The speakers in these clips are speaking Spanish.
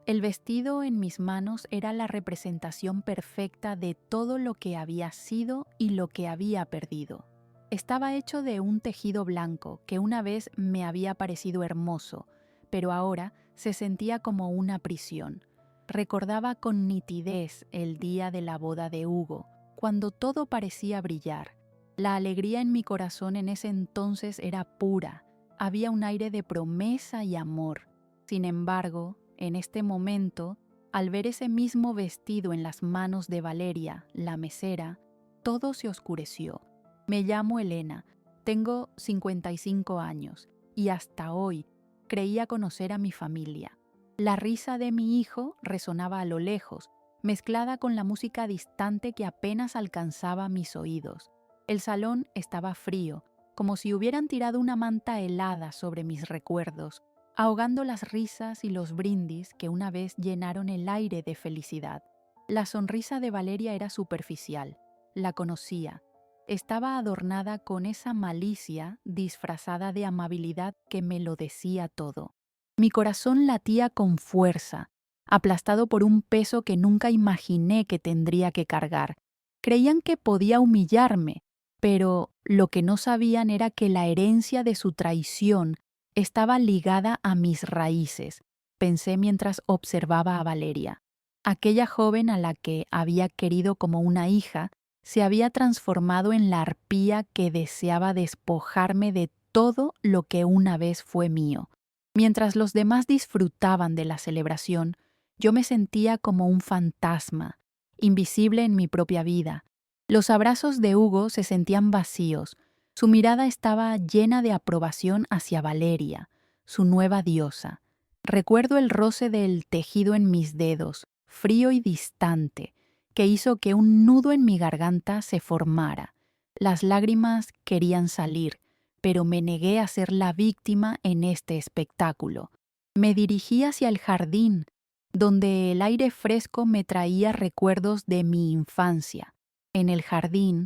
El vestido en mis manos era la representación perfecta de todo lo que había sido y lo que había perdido. Estaba hecho de un tejido blanco que una vez me había parecido hermoso, pero ahora se sentía como una prisión. Recordaba con nitidez el día de la boda de Hugo, cuando todo parecía brillar. La alegría en mi corazón en ese entonces era pura, había un aire de promesa y amor. Sin embargo, en este momento, al ver ese mismo vestido en las manos de Valeria, la mesera, todo se oscureció. Me llamo Elena, tengo 55 años y hasta hoy creía conocer a mi familia. La risa de mi hijo resonaba a lo lejos, mezclada con la música distante que apenas alcanzaba mis oídos. El salón estaba frío, como si hubieran tirado una manta helada sobre mis recuerdos, ahogando las risas y los brindis que una vez llenaron el aire de felicidad. La sonrisa de Valeria era superficial, la conocía. Estaba adornada con esa malicia disfrazada de amabilidad que me lo decía todo. Mi corazón latía con fuerza, aplastado por un peso que nunca imaginé que tendría que cargar. Creían que podía humillarme, pero lo que no sabían era que la herencia de su traición estaba ligada a mis raíces, pensé mientras observaba a Valeria. Aquella joven a la que había querido como una hija se había transformado en la arpía que deseaba despojarme de todo lo que una vez fue mío. Mientras los demás disfrutaban de la celebración, yo me sentía como un fantasma, invisible en mi propia vida. Los abrazos de Hugo se sentían vacíos. Su mirada estaba llena de aprobación hacia Valeria, su nueva diosa. Recuerdo el roce del tejido en mis dedos, frío y distante, que hizo que un nudo en mi garganta se formara. Las lágrimas querían salir, pero me negué a ser la víctima en este espectáculo. Me dirigí hacia el jardín, donde el aire fresco me traía recuerdos de mi infancia. En el jardín,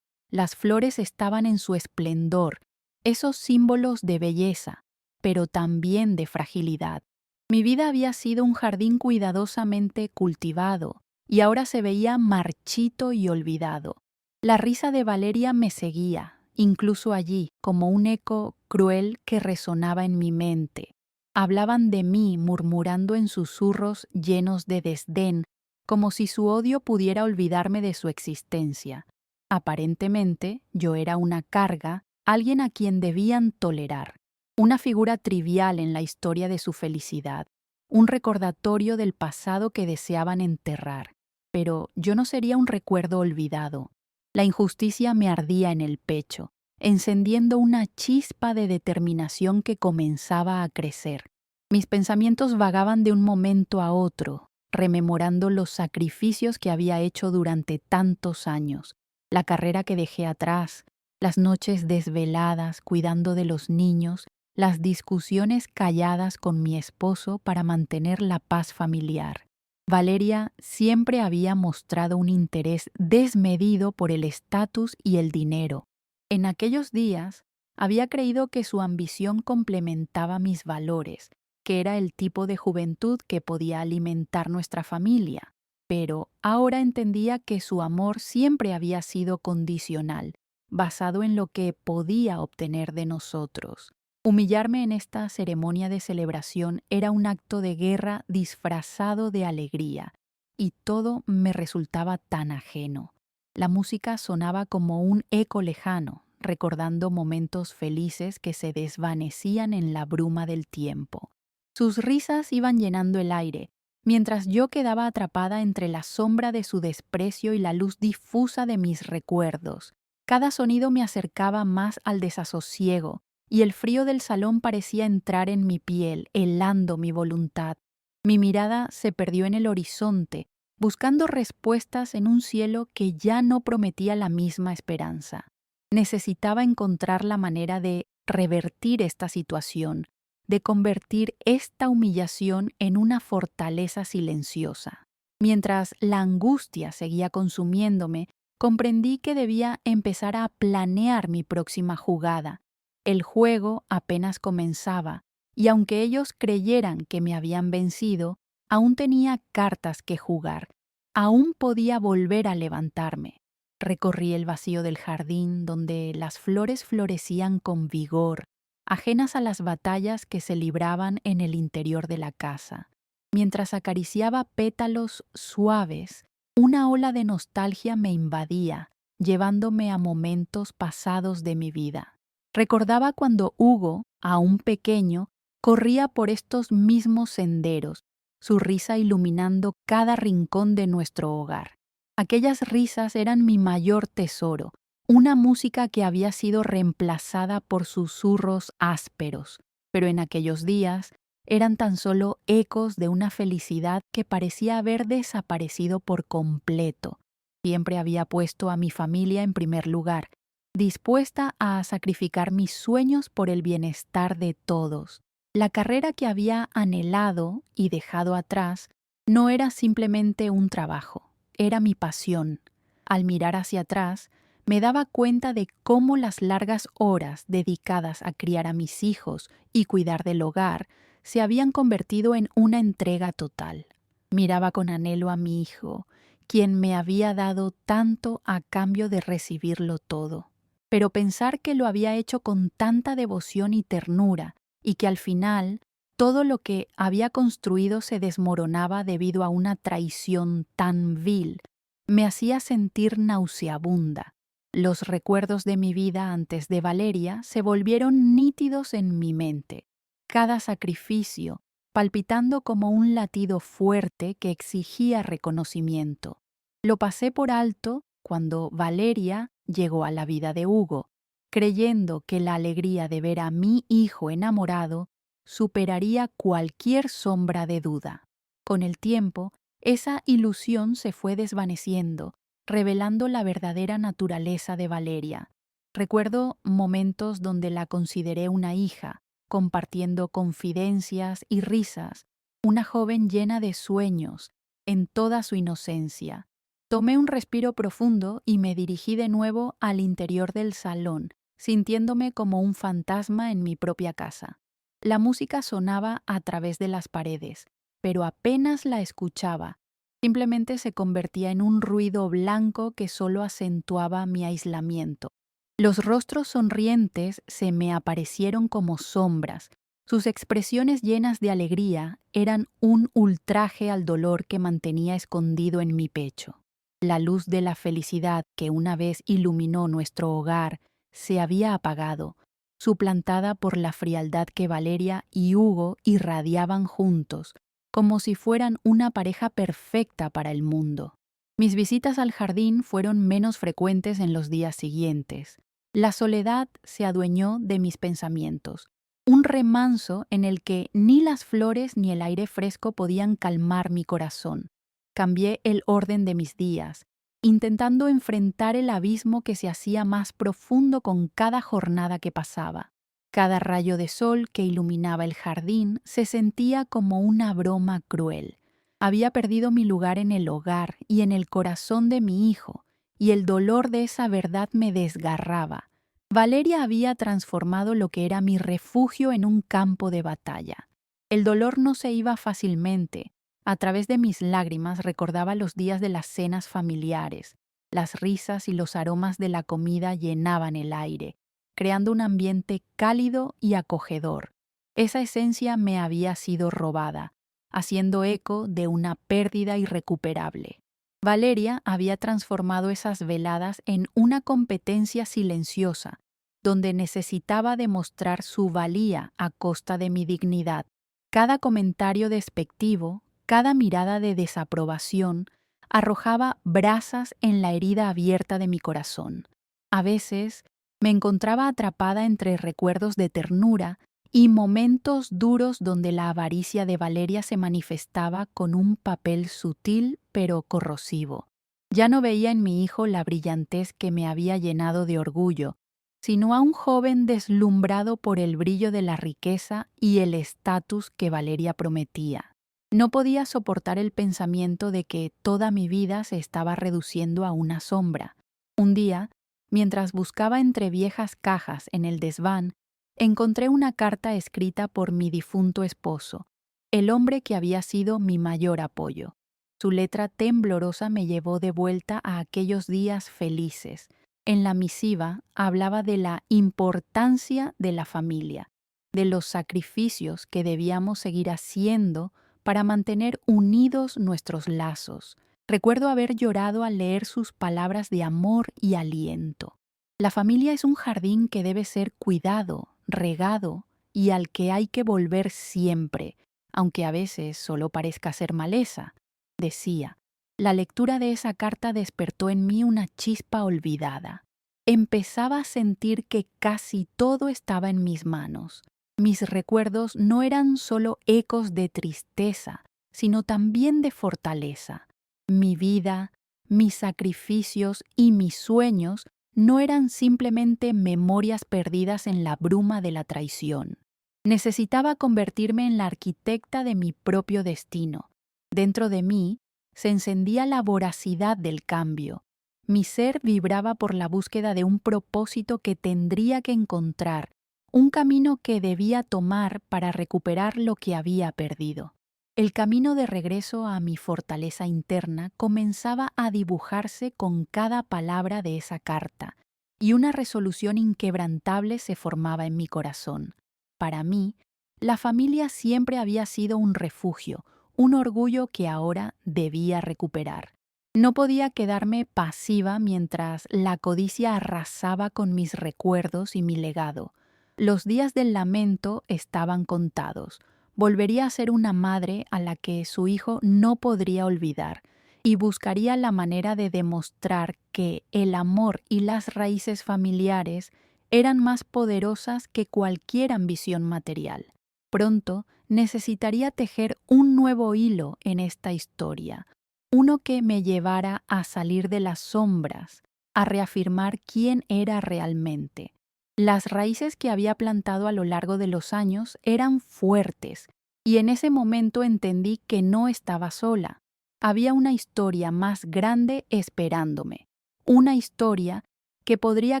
las flores estaban en su esplendor, esos símbolos de belleza, pero también de fragilidad. Mi vida había sido un jardín cuidadosamente cultivado, y ahora se veía marchito y olvidado. La risa de Valeria me seguía, incluso allí, como un eco cruel que resonaba en mi mente. Hablaban de mí murmurando en susurros llenos de desdén, como si su odio pudiera olvidarme de su existencia. Aparentemente, yo era una carga, alguien a quien debían tolerar, una figura trivial en la historia de su felicidad, un recordatorio del pasado que deseaban enterrar. Pero yo no sería un recuerdo olvidado. La injusticia me ardía en el pecho, encendiendo una chispa de determinación que comenzaba a crecer. Mis pensamientos vagaban de un momento a otro, rememorando los sacrificios que había hecho durante tantos años, la carrera que dejé atrás, las noches desveladas cuidando de los niños, las discusiones calladas con mi esposo para mantener la paz familiar. Valeria siempre había mostrado un interés desmedido por el estatus y el dinero. En aquellos días, había creído que su ambición complementaba mis valores, que era el tipo de juventud que podía alimentar nuestra familia. Pero ahora entendía que su amor siempre había sido condicional, basado en lo que podía obtener de nosotros. Humillarme en esta ceremonia de celebración era un acto de guerra disfrazado de alegría, y todo me resultaba tan ajeno. La música sonaba como un eco lejano, recordando momentos felices que se desvanecían en la bruma del tiempo. Sus risas iban llenando el aire, mientras yo quedaba atrapada entre la sombra de su desprecio y la luz difusa de mis recuerdos. Cada sonido me acercaba más al desasosiego, y el frío del salón parecía entrar en mi piel, helando mi voluntad. Mi mirada se perdió en el horizonte, buscando respuestas en un cielo que ya no prometía la misma esperanza. Necesitaba encontrar la manera de revertir esta situación, de convertir esta humillación en una fortaleza silenciosa. Mientras la angustia seguía consumiéndome, comprendí que debía empezar a planear mi próxima jugada. El juego apenas comenzaba, y aunque ellos creyeran que me habían vencido, Aún tenía cartas que jugar. Aún podía volver a levantarme. Recorrí el vacío del jardín donde las flores florecían con vigor, ajenas a las batallas que se libraban en el interior de la casa. Mientras acariciaba pétalos suaves, una ola de nostalgia me invadía, llevándome a momentos pasados de mi vida. Recordaba cuando Hugo, aún pequeño, corría por estos mismos senderos, su risa iluminando cada rincón de nuestro hogar. Aquellas risas eran mi mayor tesoro, una música que había sido reemplazada por susurros ásperos, pero en aquellos días eran tan solo ecos de una felicidad que parecía haber desaparecido por completo. Siempre había puesto a mi familia en primer lugar, dispuesta a sacrificar mis sueños por el bienestar de todos. La carrera que había anhelado y dejado atrás no era simplemente un trabajo, era mi pasión. Al mirar hacia atrás, me daba cuenta de cómo las largas horas dedicadas a criar a mis hijos y cuidar del hogar se habían convertido en una entrega total. Miraba con anhelo a mi hijo, quien me había dado tanto a cambio de recibirlo todo. Pero pensar que lo había hecho con tanta devoción y ternura, y que al final todo lo que había construido se desmoronaba debido a una traición tan vil, me hacía sentir nauseabunda. Los recuerdos de mi vida antes de Valeria se volvieron nítidos en mi mente. Cada sacrificio, palpitando como un latido fuerte que exigía reconocimiento. Lo pasé por alto cuando Valeria llegó a la vida de Hugo, creyendo que la alegría de ver a mi hijo enamorado superaría cualquier sombra de duda. Con el tiempo, esa ilusión se fue desvaneciendo, revelando la verdadera naturaleza de Valeria. Recuerdo momentos donde la consideré una hija, compartiendo confidencias y risas, una joven llena de sueños, en toda su inocencia. Tomé un respiro profundo y me dirigí de nuevo al interior del salón, sintiéndome como un fantasma en mi propia casa. La música sonaba a través de las paredes, pero apenas la escuchaba. Simplemente se convertía en un ruido blanco que solo acentuaba mi aislamiento. Los rostros sonrientes se me aparecieron como sombras. Sus expresiones llenas de alegría eran un ultraje al dolor que mantenía escondido en mi pecho. La luz de la felicidad que una vez iluminó nuestro hogar se había apagado, suplantada por la frialdad que Valeria y Hugo irradiaban juntos, como si fueran una pareja perfecta para el mundo. Mis visitas al jardín fueron menos frecuentes en los días siguientes. La soledad se adueñó de mis pensamientos, un remanso en el que ni las flores ni el aire fresco podían calmar mi corazón. Cambié el orden de mis días, intentando enfrentar el abismo que se hacía más profundo con cada jornada que pasaba. Cada rayo de sol que iluminaba el jardín se sentía como una broma cruel. Había perdido mi lugar en el hogar y en el corazón de mi hijo, y el dolor de esa verdad me desgarraba. Valeria había transformado lo que era mi refugio en un campo de batalla. El dolor no se iba fácilmente. A través de mis lágrimas recordaba los días de las cenas familiares. Las risas y los aromas de la comida llenaban el aire, creando un ambiente cálido y acogedor. Esa esencia me había sido robada, haciendo eco de una pérdida irrecuperable. Valeria había transformado esas veladas en una competencia silenciosa, donde necesitaba demostrar su valía a costa de mi dignidad. Cada comentario despectivo, cada mirada de desaprobación, arrojaba brasas en la herida abierta de mi corazón. A veces me encontraba atrapada entre recuerdos de ternura y momentos duros donde la avaricia de Valeria se manifestaba con un papel sutil pero corrosivo. Ya no veía en mi hijo la brillantez que me había llenado de orgullo, sino a un joven deslumbrado por el brillo de la riqueza y el estatus que Valeria prometía. No podía soportar el pensamiento de que toda mi vida se estaba reduciendo a una sombra. Un día, mientras buscaba entre viejas cajas en el desván, encontré una carta escrita por mi difunto esposo. el hombre que había sido mi mayor apoyo. Su letra temblorosa me llevó de vuelta a aquellos días felices. En la misiva hablaba de la importancia de la familia, de los sacrificios que debíamos seguir haciendo para mantener unidos nuestros lazos. Recuerdo haber llorado al leer sus palabras de amor y aliento. La familia es un jardín que debe ser cuidado, regado y al que hay que volver siempre, aunque a veces solo parezca ser maleza, decía. La lectura de esa carta despertó en mí una chispa olvidada. Empezaba a sentir que casi todo estaba en mis manos. Mis recuerdos no eran solo ecos de tristeza, sino también de fortaleza. Mi vida, mis sacrificios y mis sueños no eran simplemente memorias perdidas en la bruma de la traición. Necesitaba convertirme en la arquitecta de mi propio destino. Dentro de mí se encendía la voracidad del cambio. Mi ser vibraba por la búsqueda de un propósito que tendría que encontrar, un camino que debía tomar para recuperar lo que había perdido. El camino de regreso a mi fortaleza interna comenzaba a dibujarse con cada palabra de esa carta, y una resolución inquebrantable se formaba en mi corazón. Para mí, la familia siempre había sido un refugio, un orgullo que ahora debía recuperar. No podía quedarme pasiva mientras la codicia arrasaba con mis recuerdos y mi legado. Los días del lamento estaban contados. Volvería a ser una madre a la que su hijo no podría olvidar y buscaría la manera de demostrar que el amor y las raíces familiares eran más poderosas que cualquier ambición material. Pronto necesitaría tejer un nuevo hilo en esta historia, uno que me llevara a salir de las sombras, a reafirmar quién era realmente. Las raíces que había plantado a lo largo de los años eran fuertes, y en ese momento entendí que no estaba sola. Había una historia más grande esperándome, una historia que podría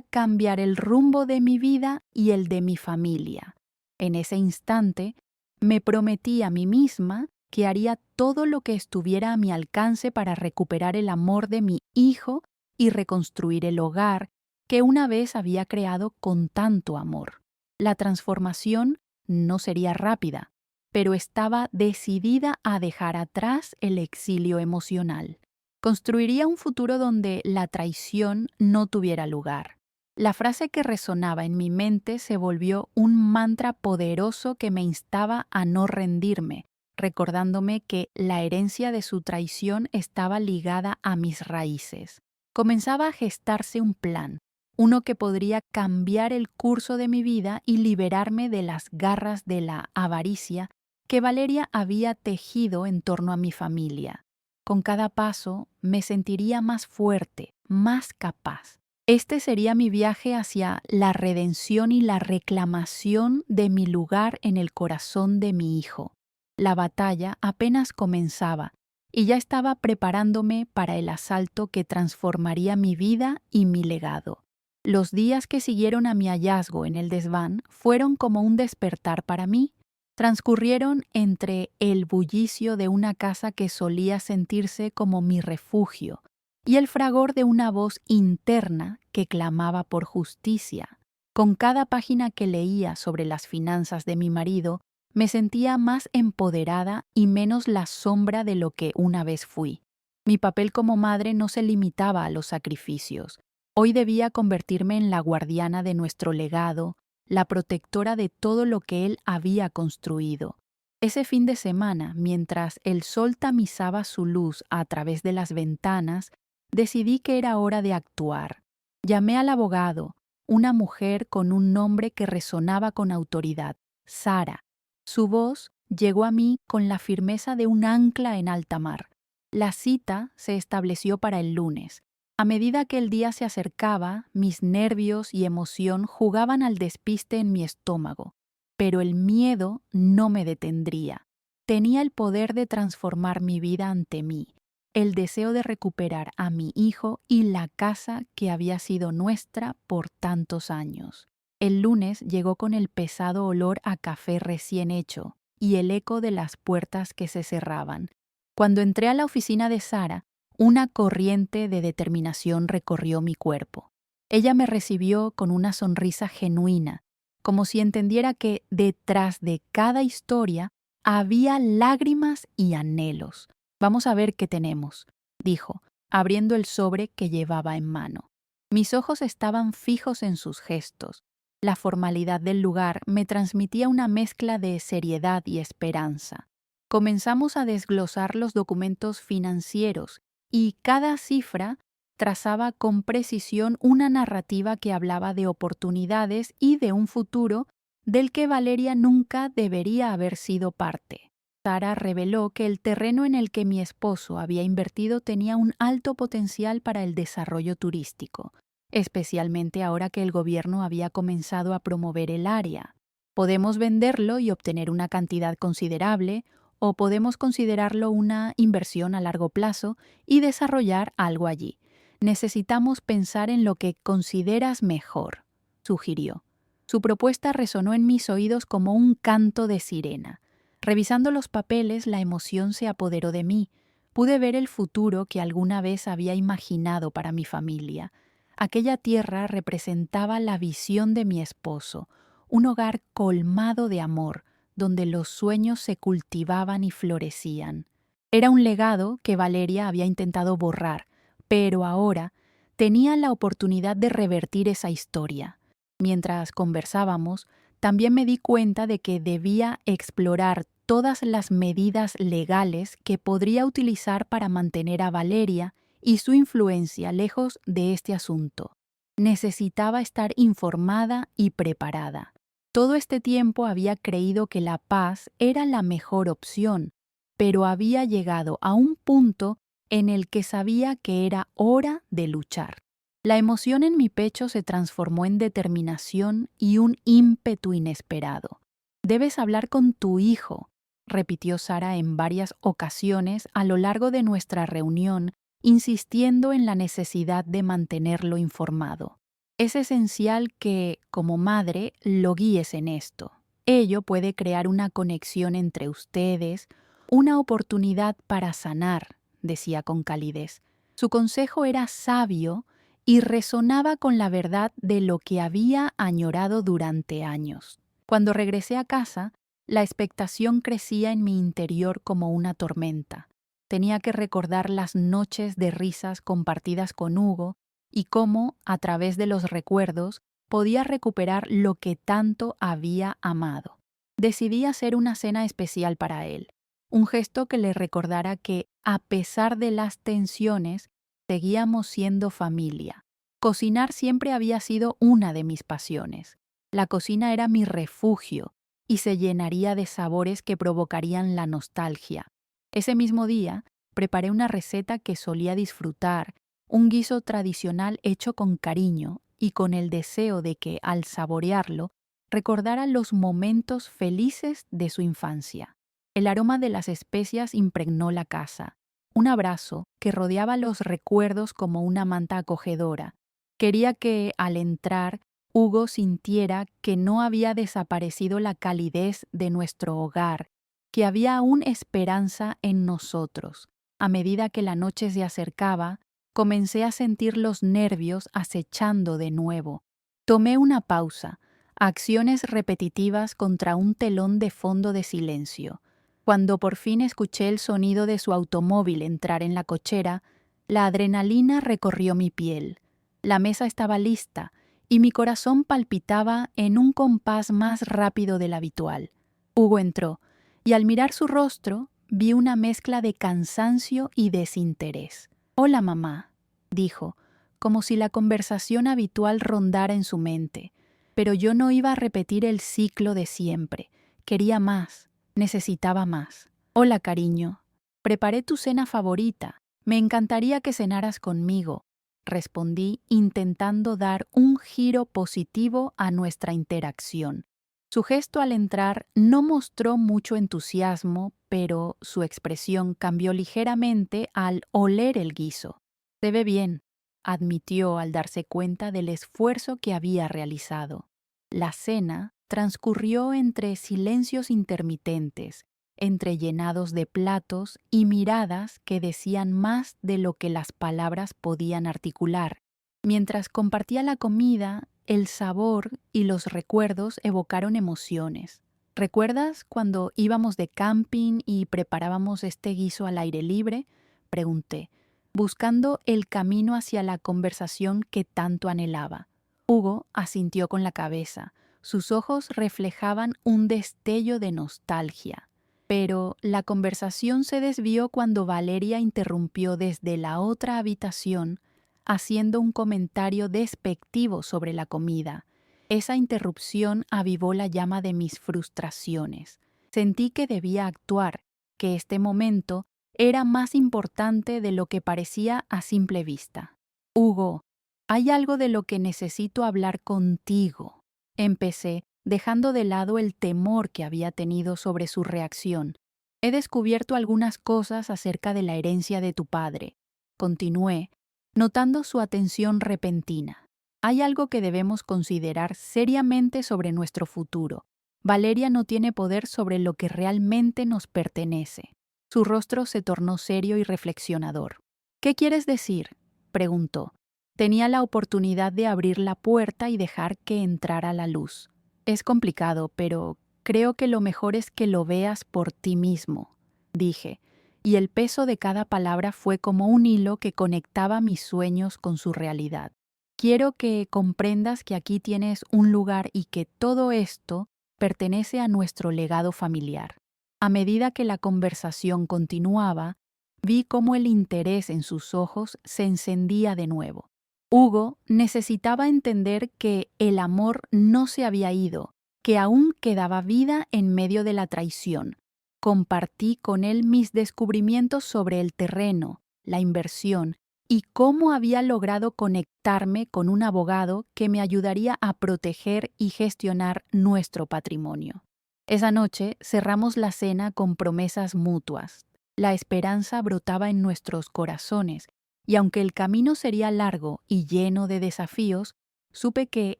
cambiar el rumbo de mi vida y el de mi familia. En ese instante, me prometí a mí misma que haría todo lo que estuviera a mi alcance para recuperar el amor de mi hijo y reconstruir el hogar que una vez había creado con tanto amor. La transformación no sería rápida, pero estaba decidida a dejar atrás el exilio emocional. Construiría un futuro donde la traición no tuviera lugar. La frase que resonaba en mi mente se volvió un mantra poderoso que me instaba a no rendirme, recordándome que la herencia de su traición estaba ligada a mis raíces. Comenzaba a gestarse un plan, uno que podría cambiar el curso de mi vida y liberarme de las garras de la avaricia que Valeria había tejido en torno a mi familia. Con cada paso me sentiría más fuerte, más capaz. Este sería mi viaje hacia la redención y la reclamación de mi lugar en el corazón de mi hijo. La batalla apenas comenzaba y ya estaba preparándome para el asalto que transformaría mi vida y mi legado. Los días que siguieron a mi hallazgo en el desván fueron como un despertar para mí. Transcurrieron entre el bullicio de una casa que solía sentirse como mi refugio y el fragor de una voz interna que clamaba por justicia. Con cada página que leía sobre las finanzas de mi marido, me sentía más empoderada y menos la sombra de lo que una vez fui. Mi papel como madre no se limitaba a los sacrificios. Hoy debía convertirme en la guardiana de nuestro legado, la protectora de todo lo que él había construido. Ese fin de semana, mientras el sol tamizaba su luz a través de las ventanas, decidí que era hora de actuar. Llamé al abogado, una mujer con un nombre que resonaba con autoridad, Sara. Su voz llegó a mí con la firmeza de un ancla en alta mar. La cita se estableció para el lunes. A medida que el día se acercaba, mis nervios y emoción jugaban al despiste en mi estómago, pero el miedo no me detendría. Tenía el poder de transformar mi vida ante mí, el deseo de recuperar a mi hijo y la casa que había sido nuestra por tantos años. El lunes llegó con el pesado olor a café recién hecho y el eco de las puertas que se cerraban. Cuando entré a la oficina de Sara, una corriente de determinación recorrió mi cuerpo. Ella me recibió con una sonrisa genuina, como si entendiera que detrás de cada historia había lágrimas y anhelos. «Vamos a ver qué tenemos», dijo, abriendo el sobre que llevaba en mano. Mis ojos estaban fijos en sus gestos. La formalidad del lugar me transmitía una mezcla de seriedad y esperanza. Comenzamos a desglosar los documentos financieros y cada cifra trazaba con precisión una narrativa que hablaba de oportunidades y de un futuro del que Valeria nunca debería haber sido parte. Sara reveló que el terreno en el que mi esposo había invertido tenía un alto potencial para el desarrollo turístico, especialmente ahora que el gobierno había comenzado a promover el área. Podemos venderlo y obtener una cantidad considerable, o podemos considerarlo una inversión a largo plazo y desarrollar algo allí. Necesitamos pensar en lo que consideras mejor, sugirió. Su propuesta resonó en mis oídos como un canto de sirena. Revisando los papeles, la emoción se apoderó de mí. Pude ver el futuro que alguna vez había imaginado para mi familia. Aquella tierra representaba la visión de mi esposo, un hogar colmado de amor, donde los sueños se cultivaban y florecían. Era un legado que Valeria había intentado borrar, pero ahora tenía la oportunidad de revertir esa historia. Mientras conversábamos, también me di cuenta de que debía explorar todas las medidas legales que podría utilizar para mantener a Valeria y su influencia lejos de este asunto. Necesitaba estar informada y preparada. Todo este tiempo había creído que la paz era la mejor opción, pero había llegado a un punto en el que sabía que era hora de luchar. La emoción en mi pecho se transformó en determinación y un ímpetu inesperado. «Debes hablar con tu hijo», repitió Sara en varias ocasiones a lo largo de nuestra reunión, insistiendo en la necesidad de mantenerlo informado. «Es esencial que, como madre, lo guíes en esto. Ello puede crear una conexión entre ustedes, una oportunidad para sanar», decía con calidez. Su consejo era sabio y resonaba con la verdad de lo que había añorado durante años. Cuando regresé a casa, la expectación crecía en mi interior como una tormenta. Tenía que recordar las noches de risas compartidas con Hugo y cómo, a través de los recuerdos, podía recuperar lo que tanto había amado. Decidí hacer una cena especial para él, un gesto que le recordara que, a pesar de las tensiones, seguíamos siendo familia. Cocinar siempre había sido una de mis pasiones. La cocina era mi refugio y se llenaría de sabores que provocarían la nostalgia. Ese mismo día, preparé una receta que solía disfrutar, un guiso tradicional hecho con cariño y con el deseo de que, al saborearlo, recordara los momentos felices de su infancia. El aroma de las especias impregnó la casa. Un abrazo que rodeaba los recuerdos como una manta acogedora. Quería que, al entrar, Hugo sintiera que no había desaparecido la calidez de nuestro hogar, que había aún esperanza en nosotros. A medida que la noche se acercaba, comencé a sentir los nervios acechando de nuevo. Tomé una pausa, acciones repetitivas contra un telón de fondo de silencio. Cuando por fin escuché el sonido de su automóvil entrar en la cochera, la adrenalina recorrió mi piel. La mesa estaba lista y mi corazón palpitaba en un compás más rápido del habitual. Hugo entró, y al mirar su rostro vi una mezcla de cansancio y desinterés. «Hola, mamá», dijo, como si la conversación habitual rondara en su mente. Pero yo no iba a repetir el ciclo de siempre. Quería más. Necesitaba más. «Hola, cariño. Preparé tu cena favorita. Me encantaría que cenaras conmigo», respondí, intentando dar un giro positivo a nuestra interacción. Su gesto al entrar no mostró mucho entusiasmo, pero su expresión cambió ligeramente al oler el guiso. «Se ve bien», admitió al darse cuenta del esfuerzo que había realizado. La cena transcurrió entre silencios intermitentes, entre llenados de platos y miradas que decían más de lo que las palabras podían articular. Mientras compartía la comida, el sabor y los recuerdos evocaron emociones. ¿Recuerdas cuando íbamos de camping y preparábamos este guiso al aire libre?, pregunté, buscando el camino hacia la conversación que tanto anhelaba. Hugo asintió con la cabeza. Sus ojos reflejaban un destello de nostalgia. Pero la conversación se desvió cuando Valeria interrumpió desde la otra habitación, haciendo un comentario despectivo sobre la comida. Esa interrupción avivó la llama de mis frustraciones. Sentí que debía actuar, que este momento era más importante de lo que parecía a simple vista. Hugo, hay algo de lo que necesito hablar contigo. Empecé, dejando de lado el temor que había tenido sobre su reacción. He descubierto algunas cosas acerca de la herencia de tu padre. Continué, notando su atención repentina. Hay algo que debemos considerar seriamente sobre nuestro futuro. Valeria no tiene poder sobre lo que realmente nos pertenece. Su rostro se tornó serio y reflexionador. ¿Qué quieres decir?, preguntó. Tenía la oportunidad de abrir la puerta y dejar que entrara la luz. Es complicado, pero creo que lo mejor es que lo veas por ti mismo, dije, y el peso de cada palabra fue como un hilo que conectaba mis sueños con su realidad. Quiero que comprendas que aquí tienes un lugar y que todo esto pertenece a nuestro legado familiar. A medida que la conversación continuaba, vi cómo el interés en sus ojos se encendía de nuevo. Hugo necesitaba entender que el amor no se había ido, que aún quedaba vida en medio de la traición. Compartí con él mis descubrimientos sobre el terreno, la inversión y cómo había logrado conectarme con un abogado que me ayudaría a proteger y gestionar nuestro patrimonio. Esa noche cerramos la cena con promesas mutuas. La esperanza brotaba en nuestros corazones, y aunque el camino sería largo y lleno de desafíos, supe que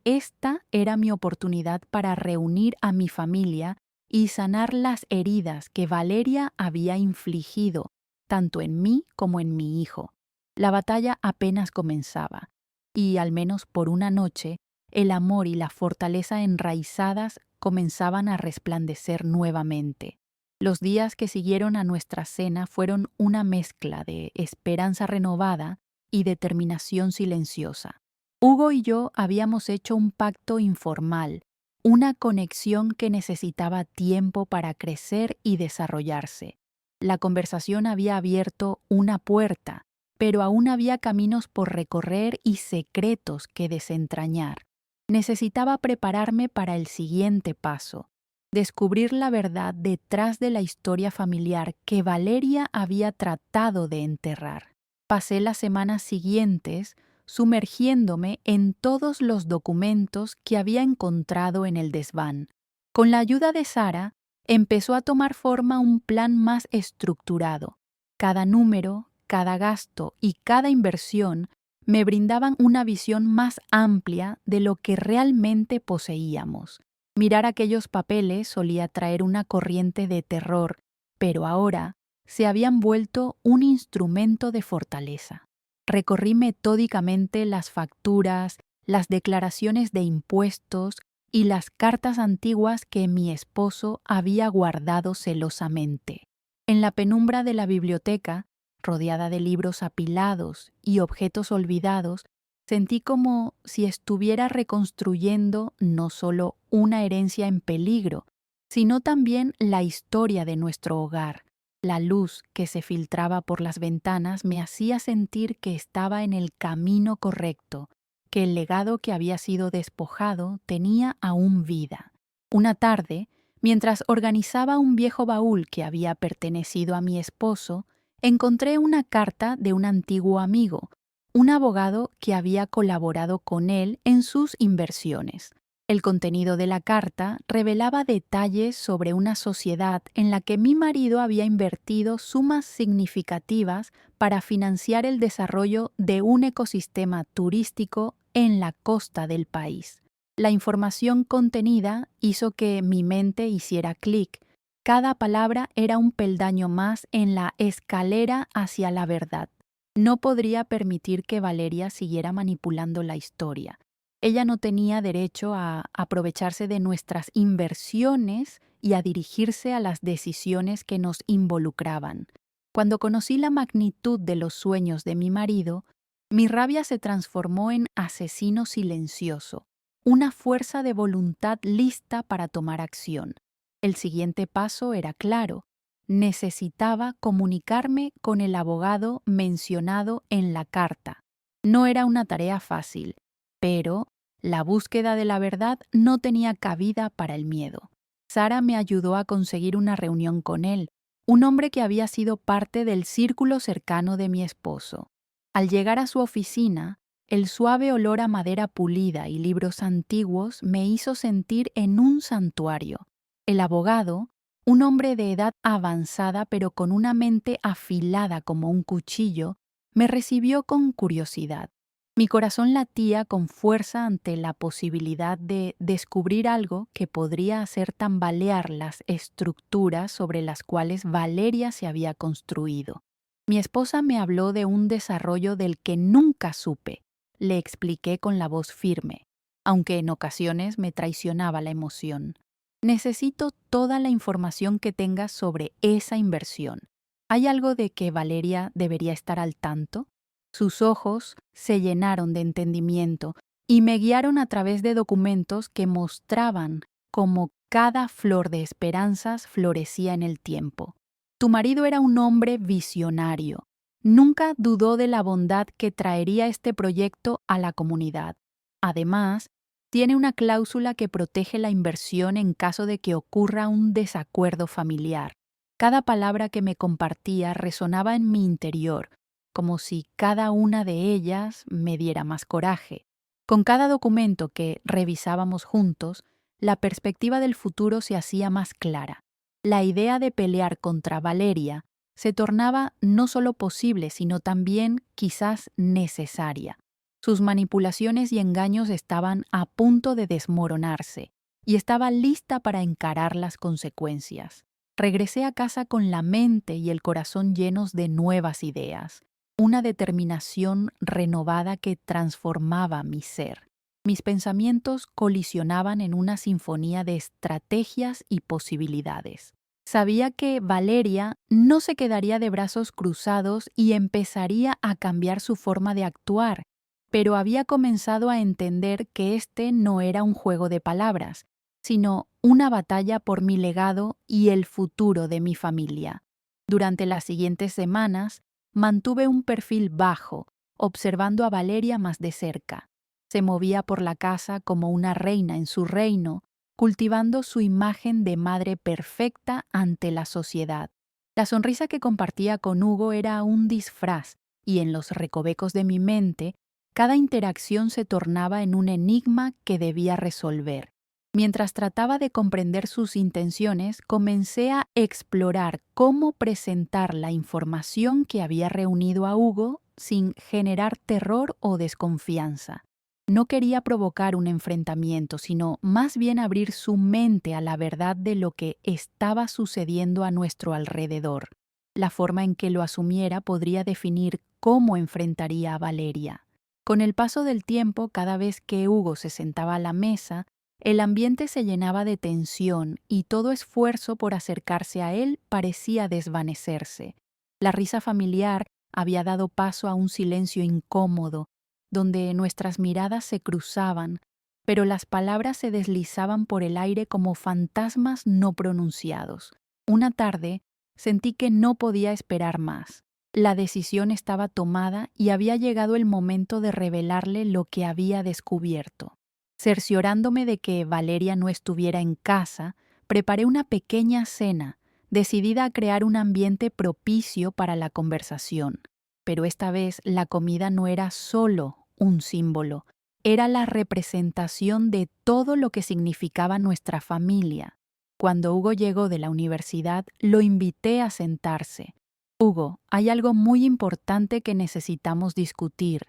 esta era mi oportunidad para reunir a mi familia y sanar las heridas que Valeria había infligido, tanto en mí como en mi hijo. La batalla apenas comenzaba, y al menos por una noche, el amor y la fortaleza enraizadas comenzaban a resplandecer nuevamente. Los días que siguieron a nuestra cena fueron una mezcla de esperanza renovada y determinación silenciosa. Hugo y yo habíamos hecho un pacto informal, una conexión que necesitaba tiempo para crecer y desarrollarse. La conversación había abierto una puerta, pero aún había caminos por recorrer y secretos que desentrañar. Necesitaba prepararme para el siguiente paso, descubrir la verdad detrás de la historia familiar que Valeria había tratado de enterrar. Pasé las semanas siguientes sumergiéndome en todos los documentos que había encontrado en el desván. Con la ayuda de Sara, empezó a tomar forma un plan más estructurado. Cada número, cada gasto y cada inversión me brindaban una visión más amplia de lo que realmente poseíamos. Mirar aquellos papeles solía traer una corriente de terror, pero ahora se habían vuelto un instrumento de fortaleza. Recorrí metódicamente las facturas, las declaraciones de impuestos y las cartas antiguas que mi esposo había guardado celosamente. En la penumbra de la biblioteca, rodeada de libros apilados y objetos olvidados, sentí como si estuviera reconstruyendo no solo una herencia en peligro, sino también la historia de nuestro hogar. La luz que se filtraba por las ventanas me hacía sentir que estaba en el camino correcto, que el legado que había sido despojado tenía aún vida. Una tarde, mientras organizaba un viejo baúl que había pertenecido a mi esposo, encontré una carta de un antiguo amigo, un abogado que había colaborado con él en sus inversiones. El contenido de la carta revelaba detalles sobre una sociedad en la que mi marido había invertido sumas significativas para financiar el desarrollo de un ecosistema turístico en la costa del país. La información contenida hizo que mi mente hiciera clic. Cada palabra era un peldaño más en la escalera hacia la verdad. No podría permitir que Valeria siguiera manipulando la historia. Ella no tenía derecho a aprovecharse de nuestras inversiones y a dirigirse a las decisiones que nos involucraban. Cuando conocí la magnitud de los sueños de mi marido, mi rabia se transformó en asesino silencioso, una fuerza de voluntad lista para tomar acción. El siguiente paso era claro. Necesitaba comunicarme con el abogado mencionado en la carta. No era una tarea fácil, pero la búsqueda de la verdad no tenía cabida para el miedo. Sara me ayudó a conseguir una reunión con él, un hombre que había sido parte del círculo cercano de mi esposo. Al llegar a su oficina, el suave olor a madera pulida y libros antiguos me hizo sentir en un santuario. El abogado, un hombre de edad avanzada pero con una mente afilada como un cuchillo, me recibió con curiosidad. Mi corazón latía con fuerza ante la posibilidad de descubrir algo que podría hacer tambalear las estructuras sobre las cuales Valeria se había construido. Mi esposa me habló de un desarrollo del que nunca supe. Le expliqué con la voz firme, aunque en ocasiones me traicionaba la emoción. Necesito toda la información que tengas sobre esa inversión. ¿Hay algo de que Valeria debería estar al tanto? Sus ojos se llenaron de entendimiento y me guiaron a través de documentos que mostraban cómo cada flor de esperanzas florecía en el tiempo. Tu marido era un hombre visionario. Nunca dudó de la bondad que traería este proyecto a la comunidad. Además, tiene una cláusula que protege la inversión en caso de que ocurra un desacuerdo familiar. Cada palabra que me compartía resonaba en mi interior, como si cada una de ellas me diera más coraje. Con cada documento que revisábamos juntos, la perspectiva del futuro se hacía más clara. La idea de pelear contra Valeria se tornaba no solo posible, sino también quizás necesaria. Sus manipulaciones y engaños estaban a punto de desmoronarse, y estaba lista para encarar las consecuencias. Regresé a casa con la mente y el corazón llenos de nuevas ideas, una determinación renovada que transformaba mi ser. Mis pensamientos colisionaban en una sinfonía de estrategias y posibilidades. Sabía que Valeria no se quedaría de brazos cruzados y empezaría a cambiar su forma de actuar, pero había comenzado a entender que este no era un juego de palabras, sino una batalla por mi legado y el futuro de mi familia. Durante las siguientes semanas, mantuve un perfil bajo, observando a Valeria más de cerca. Se movía por la casa como una reina en su reino, cultivando su imagen de madre perfecta ante la sociedad. La sonrisa que compartía con Hugo era un disfraz, y en los recovecos de mi mente, cada interacción se tornaba en un enigma que debía resolver. Mientras trataba de comprender sus intenciones, comencé a explorar cómo presentar la información que había reunido a Hugo sin generar terror o desconfianza. No quería provocar un enfrentamiento, sino más bien abrir su mente a la verdad de lo que estaba sucediendo a nuestro alrededor. La forma en que lo asumiera podría definir cómo enfrentaría a Valeria. Con el paso del tiempo, cada vez que Hugo se sentaba a la mesa, el ambiente se llenaba de tensión y todo esfuerzo por acercarse a él parecía desvanecerse. La risa familiar había dado paso a un silencio incómodo, donde nuestras miradas se cruzaban, pero las palabras se deslizaban por el aire como fantasmas no pronunciados. Una tarde sentí que no podía esperar más. La decisión estaba tomada y había llegado el momento de revelarle lo que había descubierto. Cerciorándome de que Valeria no estuviera en casa, preparé una pequeña cena, decidida a crear un ambiente propicio para la conversación. Pero esta vez la comida no era solo un símbolo, era la representación de todo lo que significaba nuestra familia. Cuando Hugo llegó de la universidad, lo invité a sentarse. Hugo, hay algo muy importante que necesitamos discutir,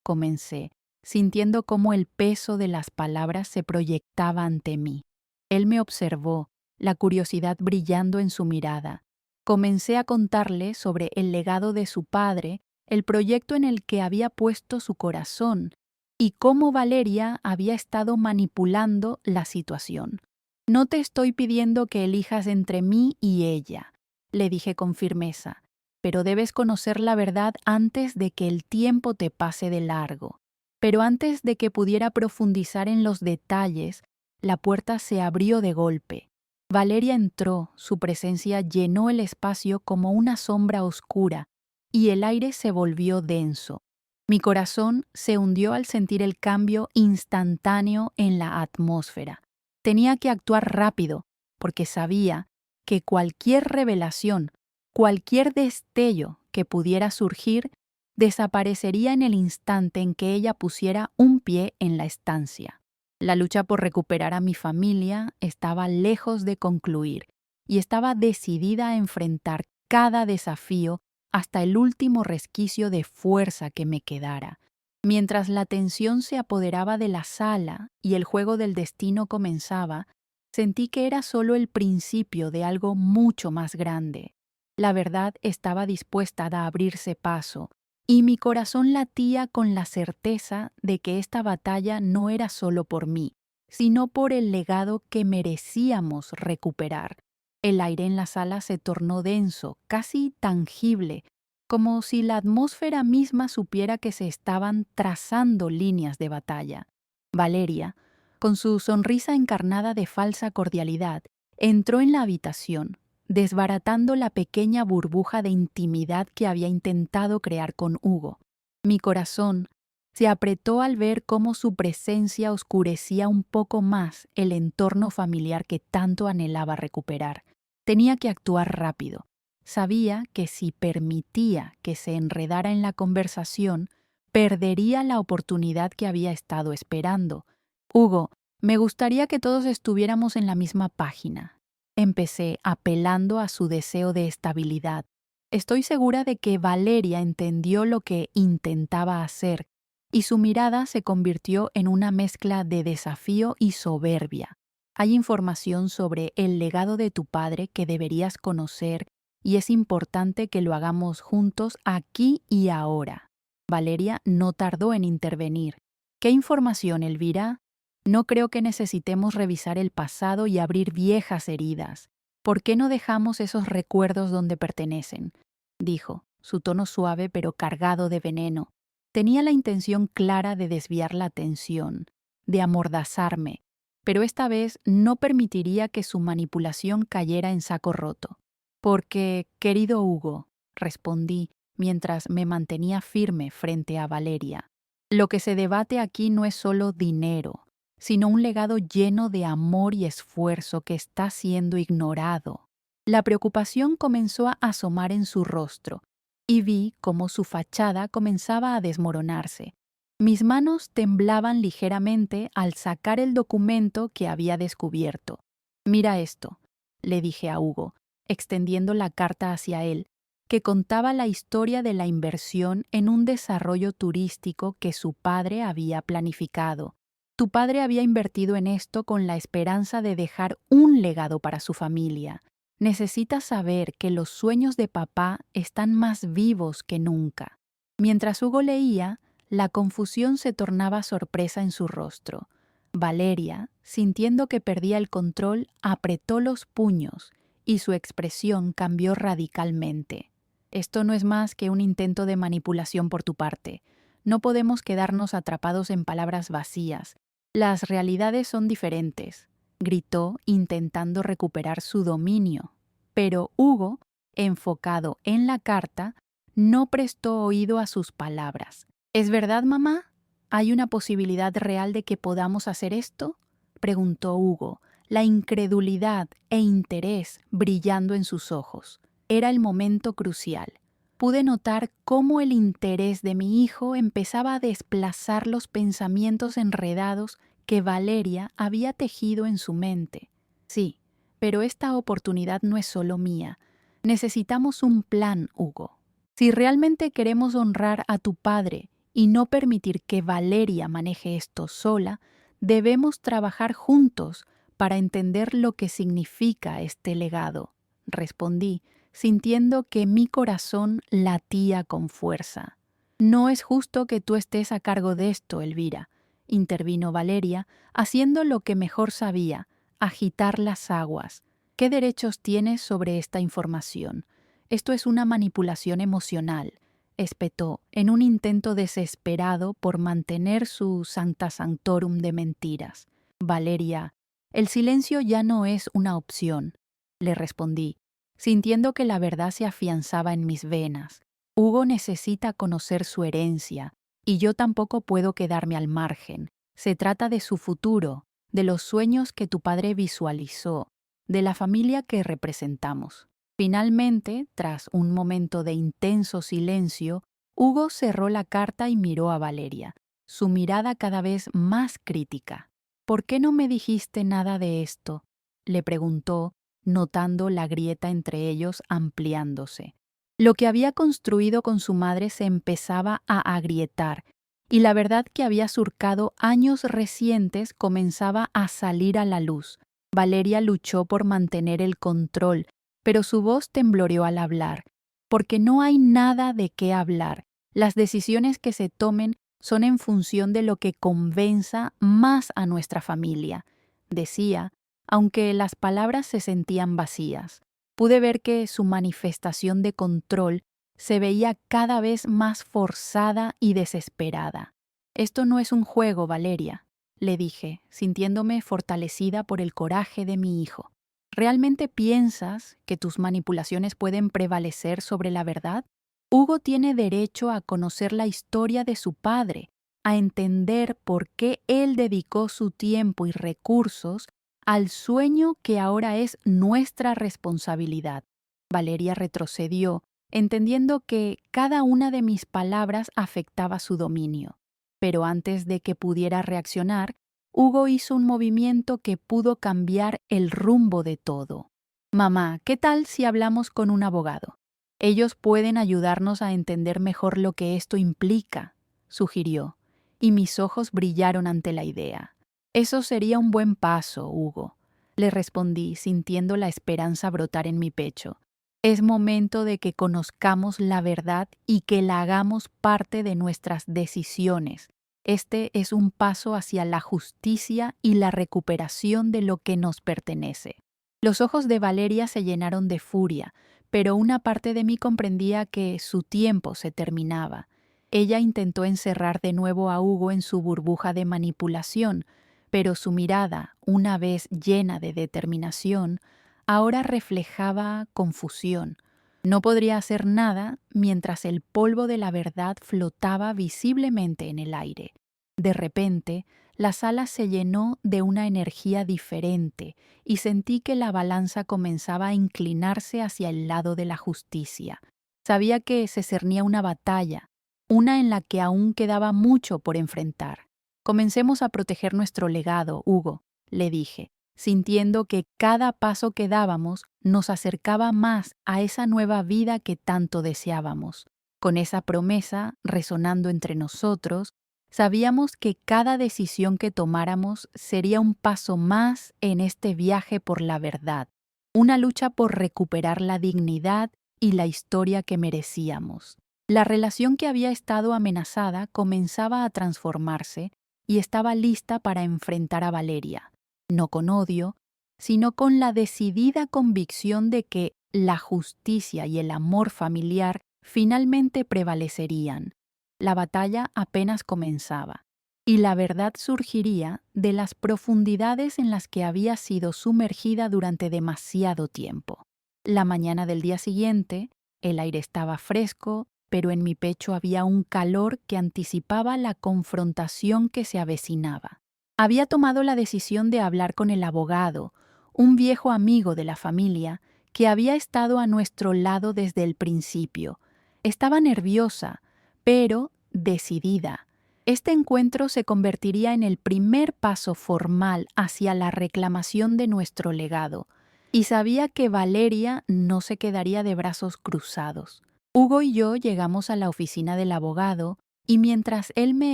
comencé. sintiendo cómo el peso de las palabras se proyectaba ante mí. Él me observó, la curiosidad brillando en su mirada. Comencé a contarle sobre el legado de su padre, el proyecto en el que había puesto su corazón y cómo Valeria había estado manipulando la situación. «No te estoy pidiendo que elijas entre mí y ella», le dije con firmeza, «pero debes conocer la verdad antes de que el tiempo te pase de largo». Pero antes de que pudiera profundizar en los detalles, la puerta se abrió de golpe. Valeria entró, su presencia llenó el espacio como una sombra oscura, y el aire se volvió denso. Mi corazón se hundió al sentir el cambio instantáneo en la atmósfera. Tenía que actuar rápido, porque sabía que cualquier revelación, cualquier destello que pudiera surgir, desaparecería en el instante en que ella pusiera un pie en la estancia. La lucha por recuperar a mi familia estaba lejos de concluir y estaba decidida a enfrentar cada desafío hasta el último resquicio de fuerza que me quedara. Mientras la tensión se apoderaba de la sala y el juego del destino comenzaba, sentí que era solo el principio de algo mucho más grande. La verdad estaba dispuesta a abrirse paso, y mi corazón latía con la certeza de que esta batalla no era solo por mí, sino por el legado que merecíamos recuperar. El aire en la sala se tornó denso, casi tangible, como si la atmósfera misma supiera que se estaban trazando líneas de batalla. Valeria, con su sonrisa encarnada de falsa cordialidad, entró en la habitación, desbaratando la pequeña burbuja de intimidad que había intentado crear con Hugo. Mi corazón se apretó al ver cómo su presencia oscurecía un poco más el entorno familiar que tanto anhelaba recuperar. Tenía que actuar rápido. Sabía que si permitía que se enredara en la conversación, perdería la oportunidad que había estado esperando. «Hugo, me gustaría que todos estuviéramos en la misma página». Empecé apelando a su deseo de estabilidad. Estoy segura de que Valeria entendió lo que intentaba hacer, y su mirada se convirtió en una mezcla de desafío y soberbia. «Hay información sobre el legado de tu padre que deberías conocer y es importante que lo hagamos juntos aquí y ahora». Valeria no tardó en intervenir. «¿Qué información, Elvira? No creo que necesitemos revisar el pasado y abrir viejas heridas. ¿Por qué no dejamos esos recuerdos donde pertenecen?», dijo, su tono suave pero cargado de veneno. Tenía la intención clara de desviar la atención, de amordazarme, pero esta vez no permitiría que su manipulación cayera en saco roto. «Porque, querido Hugo», respondí mientras me mantenía firme frente a Valeria, «lo que se debate aquí no es solo dinero, sino un legado lleno de amor y esfuerzo que está siendo ignorado». La preocupación comenzó a asomar en su rostro, y vi cómo su fachada comenzaba a desmoronarse. Mis manos temblaban ligeramente al sacar el documento que había descubierto. «Mira esto», le dije a Hugo, extendiendo la carta hacia él, que contaba la historia de la inversión en un desarrollo turístico que su padre había planificado. Tu padre había invertido en esto con la esperanza de dejar un legado para su familia. Necesitas saber que los sueños de papá están más vivos que nunca. Mientras Hugo leía, la confusión se tornaba sorpresa en su rostro. Valeria, sintiendo que perdía el control, apretó los puños y su expresión cambió radicalmente. «Esto no es más que un intento de manipulación por tu parte. No podemos quedarnos atrapados en palabras vacías. Las realidades son diferentes», gritó intentando recuperar su dominio. Pero Hugo, enfocado en la carta, no prestó oído a sus palabras. «¿Es verdad, mamá? ¿Hay una posibilidad real de que podamos hacer esto?», preguntó Hugo, la incredulidad e interés brillando en sus ojos. Era el momento crucial. Pude notar cómo el interés de mi hijo empezaba a desplazar los pensamientos enredados que Valeria había tejido en su mente. «Sí, pero esta oportunidad no es solo mía. Necesitamos un plan, Hugo. Si realmente queremos honrar a tu padre y no permitir que Valeria maneje esto sola, debemos trabajar juntos para entender lo que significa este legado, respondí, sintiendo que mi corazón latía con fuerza. No es justo que tú estés a cargo de esto, Elvira, intervino Valeria, haciendo lo que mejor sabía, agitar las aguas. ¿Qué derechos tienes sobre esta información? Esto es una manipulación emocional, espetó, en un intento desesperado por mantener su sancta sanctorum de mentiras. Valeria, el silencio ya no es una opción, le respondí, sintiendo que la verdad se afianzaba en mis venas. Hugo necesita conocer su herencia, y yo tampoco puedo quedarme al margen. Se trata de su futuro, de los sueños que tu padre visualizó, de la familia que representamos. Finalmente, tras un momento de intenso silencio, Hugo cerró la carta y miró a Valeria, su mirada cada vez más crítica. ¿Por qué no me dijiste nada de esto?, le preguntó, notando la grieta entre ellos ampliándose. Lo que había construido con su madre se empezaba a agrietar, y la verdad que había surcado años recientes comenzaba a salir a la luz. Valeria luchó por mantener el control, pero su voz tembloreó al hablar, porque no hay nada de qué hablar. Las decisiones que se tomen son en función de lo que convenza más a nuestra familia, decía, aunque las palabras se sentían vacías. Pude ver que su manifestación de control se veía cada vez más forzada y desesperada. Esto no es un juego, Valeria, le dije, sintiéndome fortalecida por el coraje de mi hijo. ¿Realmente piensas que tus manipulaciones pueden prevalecer sobre la verdad? Hugo tiene derecho a conocer la historia de su padre, a entender por qué él dedicó su tiempo y recursos al sueño que ahora es nuestra responsabilidad. Valeria retrocedió, entendiendo que cada una de mis palabras afectaba su dominio. Pero antes de que pudiera reaccionar, Hugo hizo un movimiento que pudo cambiar el rumbo de todo. Mamá, ¿qué tal si hablamos con un abogado? Ellos pueden ayudarnos a entender mejor lo que esto implica, sugirió, y mis ojos brillaron ante la idea. Eso sería un buen paso, Hugo, le respondí, sintiendo la esperanza brotar en mi pecho. Es momento de que conozcamos la verdad y que la hagamos parte de nuestras decisiones. Este es un paso hacia la justicia y la recuperación de lo que nos pertenece. Los ojos de Valeria se llenaron de furia, pero una parte de mí comprendía que su tiempo se terminaba. Ella intentó encerrar de nuevo a Hugo en su burbuja de manipulación, pero su mirada, una vez llena de determinación, ahora reflejaba confusión. No podría hacer nada mientras el polvo de la verdad flotaba visiblemente en el aire. De repente, la sala se llenó de una energía diferente y sentí que la balanza comenzaba a inclinarse hacia el lado de la justicia. Sabía que se cernía una batalla, una en la que aún quedaba mucho por enfrentar. Comencemos a proteger nuestro legado, Hugo, le dije, sintiendo que cada paso que dábamos nos acercaba más a esa nueva vida que tanto deseábamos. Con esa promesa resonando entre nosotros, sabíamos que cada decisión que tomáramos sería un paso más en este viaje por la verdad, una lucha por recuperar la dignidad y la historia que merecíamos. La relación que había estado amenazada comenzaba a transformarse y estaba lista para enfrentar a Valeria, no con odio, sino con la decidida convicción de que la justicia y el amor familiar finalmente prevalecerían. La batalla apenas comenzaba, y la verdad surgiría de las profundidades en las que había sido sumergida durante demasiado tiempo. La mañana del día siguiente, el aire estaba fresco, pero en mi pecho había un calor que anticipaba la confrontación que se avecinaba. Había tomado la decisión de hablar con el abogado, un viejo amigo de la familia, que había estado a nuestro lado desde el principio. Estaba nerviosa, pero decidida. Este encuentro se convertiría en el primer paso formal hacia la reclamación de nuestro legado, y sabía que Valeria no se quedaría de brazos cruzados. Hugo y yo llegamos a la oficina del abogado Y mientras él me